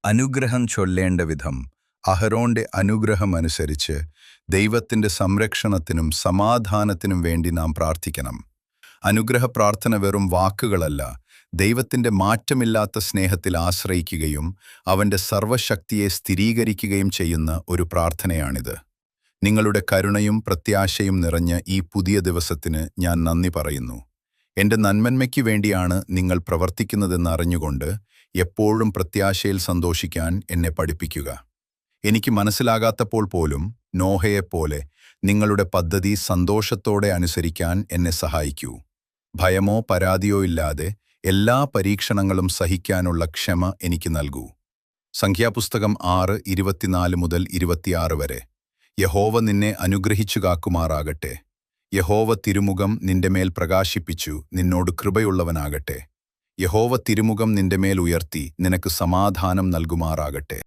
അനുഗ്രഹം ചൊല്ലേണ്ട വിധം അഹരോന്റെ അനുഗ്രഹമനുസരിച്ച് ദൈവത്തിന്റെ സംരക്ഷണത്തിനും സമാധാനത്തിനും വേണ്ടി നാം പ്രാർത്ഥിക്കണം. അനുഗ്രഹ പ്രാർത്ഥന വെറും വാക്കുകളല്ല, ദൈവത്തിന്റെ മാറ്റമില്ലാത്ത സ്നേഹത്തിൽ ആശ്രയിക്കുകയും അവന്റെ സർവശക്തിയെ സ്ഥിരീകരിക്കുകയും ചെയ്യുന്ന ഒരു പ്രാർത്ഥനയാണിത്. നിങ്ങളുടെ കരുണയും പ്രത്യാശയും നിറഞ്ഞ ഈ പുതിയ ദിവസത്തിന് ഞാൻ നന്ദി പറയുന്നു. എന്റെ നന്മയ്ക്ക് വേണ്ടിയാണ് നിങ്ങൾ പ്രവർത്തിക്കുന്നതെന്ന് അറിഞ്ഞുകൊണ്ട് എപ്പോഴും പ്രത്യാശയിൽ സന്തോഷിക്കാൻ എന്നെ പഠിപ്പിക്കുക. എനിക്ക് മനസ്സിലാകാത്തപ്പോൾ പോലും നോഹയെപ്പോലെ നിങ്ങളുടെ പദ്ധതി സന്തോഷത്തോടെ അനുസരിക്കാൻ എന്നെ സഹായിക്കൂ. ഭയമോ പരാതിയോ ഇല്ലാതെ എല്ലാ പരീക്ഷണങ്ങളും സഹിക്കാനുള്ള ക്ഷമ എനിക്ക് നൽകൂ. സംഖ്യാപുസ്തകം 6:24 മുതൽ 26 വരെ. യഹോവ നിന്നെ അനുഗ്രഹിച്ചു കാക്കുമാറാകട്ടെ. യഹോവ തിരുമുഖം നിന്റെ മേൽ പ്രകാശിപ്പിച്ചു നിന്നോട് കൃപയുള്ളവനാകട്ടെ. യഹോവ തിരുമുഖം നിന്റെ മേൽ ഉയർത്തി നിനക്ക് സമാധാനം നൽകുമാറാകട്ടെ.